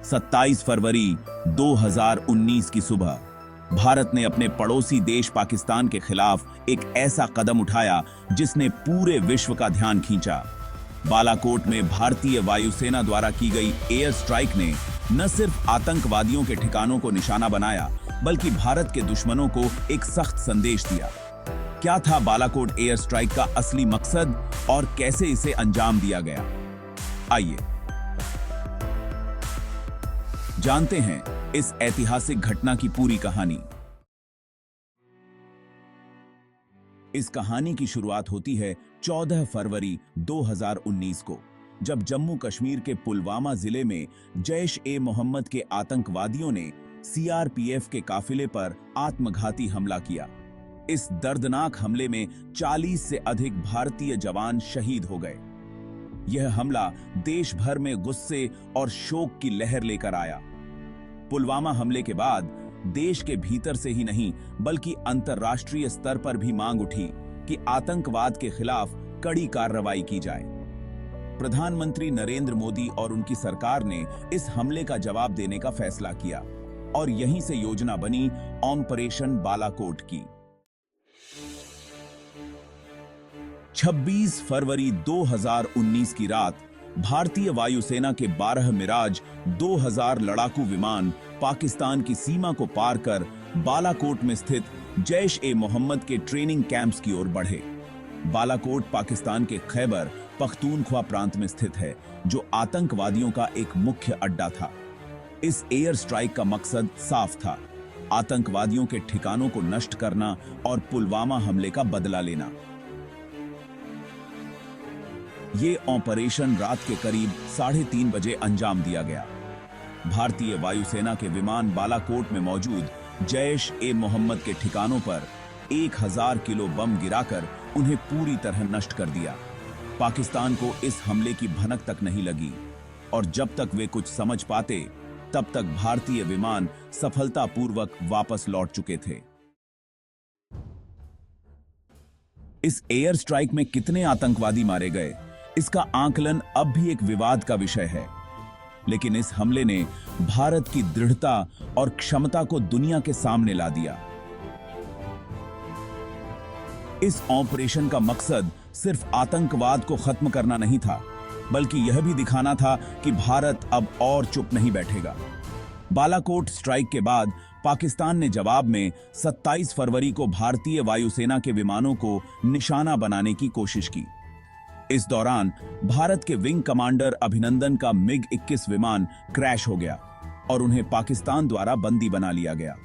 27 फरवरी 2019 की सुबह भारत ने अपने पड़ोसी देश पाकिस्तान के खिलाफ एक ऐसा कदम उठाया जिसने पूरे विश्व का ध्यान खींचा। बालाकोट में भारतीय वायुसेना द्वारा की गई एयर स्ट्राइक ने न सिर्फ आतंकवादियों के ठिकानों को निशाना बनाया, बल्कि भारत के दुश्मनों को एक सख्त संदेश दिया। क्या था बालाकोट एयर स्ट्राइक का असली मकसद और कैसे इसे अंजाम दिया गया? आइए जानते हैं इस ऐतिहासिक घटना की पूरी कहानी। इस कहानी की शुरुआत होती है 14 फरवरी 2019 को, जब जम्मू कश्मीर के पुलवामा जिले में जैश-ए-मोहम्मद के आतंकवादियों ने सीआरपीएफ के काफिले पर आत्मघाती हमला किया। इस दर्दनाक हमले में 40 से अधिक भारतीय जवान शहीद हो गए। यह हमला देश भर में गुस्से और शोक की लहर लेकर आया। पुलवामा हमले के बाद देश के भीतर से ही नहीं, बल्कि अंतर्राष्ट्रीय स्तर पर भी मांग उठी कि आतंकवाद के खिलाफ कड़ी कार्रवाई की जाए। प्रधानमंत्री नरेंद्र मोदी और उनकी सरकार ने इस हमले का जवाब देने का फैसला किया और यहीं से योजना बनी ऑपरेशन बालाकोट की। 26 फरवरी 2019 की रात भारतीय वायुसेना के 12 मिराज 2000 लड़ाकू विमान पाकिस्तान की सीमा को पार कर बालाकोट में स्थित जैश-ए-मोहम्मद के ट्रेनिंग कैंप्स की ओर बढ़े। बालाकोट पाकिस्तान के खैबर पख्तूनख्वा प्रांत में स्थित है, जो आतंकवादियों का एक मुख्य अड्डा था। इस एयर स्ट्राइक का मकसद साफ था: आतंकवादियों के ठिकानों को नष्ट करना और पुलवामा हमले का बदला लेना। ये ऑपरेशन रात के करीब 3:30 बजे अंजाम दिया गया। भारतीय वायुसेना के विमान बालाकोट में मौजूद जैश-ए-मोहम्मद के ठिकानों पर 1000 किलो बम गिराकर उन्हें पूरी तरह नष्ट कर दिया। पाकिस्तान को इस हमले की भनक तक नहीं लगी और जब तक वे कुछ समझ पाते, तब तक भारतीय विमान सफलतापूर्वक वापस लौट चुके थे। इस एयर स्ट्राइक में कितने आतंकवादी मारे गए, इसका आंकलन अब भी एक विवाद का विषय है, लेकिन इस हमले ने भारत की दृढ़ता और क्षमता को दुनिया के सामने ला दिया। इस ऑपरेशन का मकसद सिर्फ आतंकवाद को खत्म करना नहीं था, बल्कि यह भी दिखाना था कि भारत अब और चुप नहीं बैठेगा। बालाकोट स्ट्राइक के बाद पाकिस्तान ने जवाब में 27 फरवरी को भारतीय वायुसेना के विमानों को निशाना बनाने की कोशिश की। इस दौरान भारत के विंग कमांडर अभिनंदन का MiG-21 विमान क्रैश हो गया और उन्हें पाकिस्तान द्वारा बंदी बना लिया गया।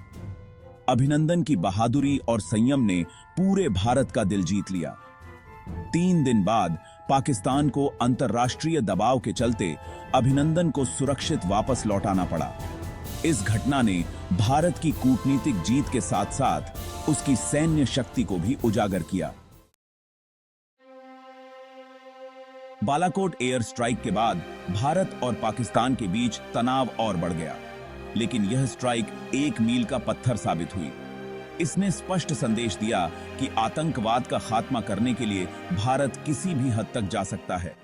अभिनंदन की बहादुरी और संयम ने पूरे भारत का दिल जीत लिया। 3 दिन बाद पाकिस्तान को अंतर्राष्ट्रीय दबाव के चलते अभिनंदन को सुरक्षित वापस लौटाना पड़ा। इस घटना ने भारत की कूटनीतिक जीत के साथ साथ उसकी सैन्य शक्ति को भी उजागर किया। बालाकोट एयर स्ट्राइक के बाद भारत और पाकिस्तान के बीच तनाव और बढ़ गया, लेकिन यह स्ट्राइक एक मील का पत्थर साबित हुई। इसने स्पष्ट संदेश दिया कि आतंकवाद का खात्मा करने के लिए भारत किसी भी हद तक जा सकता है।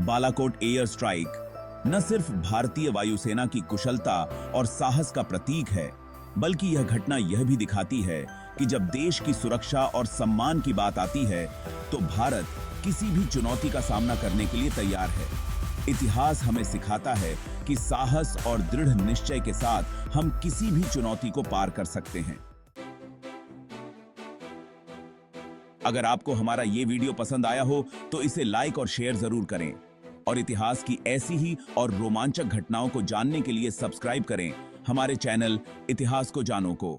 बालाकोट एयर स्ट्राइक न सिर्फ भारतीय वायुसेना की कुशलता और साहस का प्रतीक है, बल्कि यह घटना यह भी दिखाती है कि जब देश की सुरक्षा और सम्मान की बात आती है, तो भारत किसी भी चुनौती का सामना करने के लिए तैयार है। इतिहास हमें सिखाता है कि साहस और दृढ़ निश्चय के साथ हम किसी भी चुनौती को पार कर सकते हैं। अगर आपको हमारा ये वीडियो पसंद आया हो तो इसे लाइक और शेयर जरूर करें और इतिहास की ऐसी ही और रोमांचक घटनाओं को जानने के लिए सब्सक्राइब करें हमारे चैनल इतिहास को जानो को।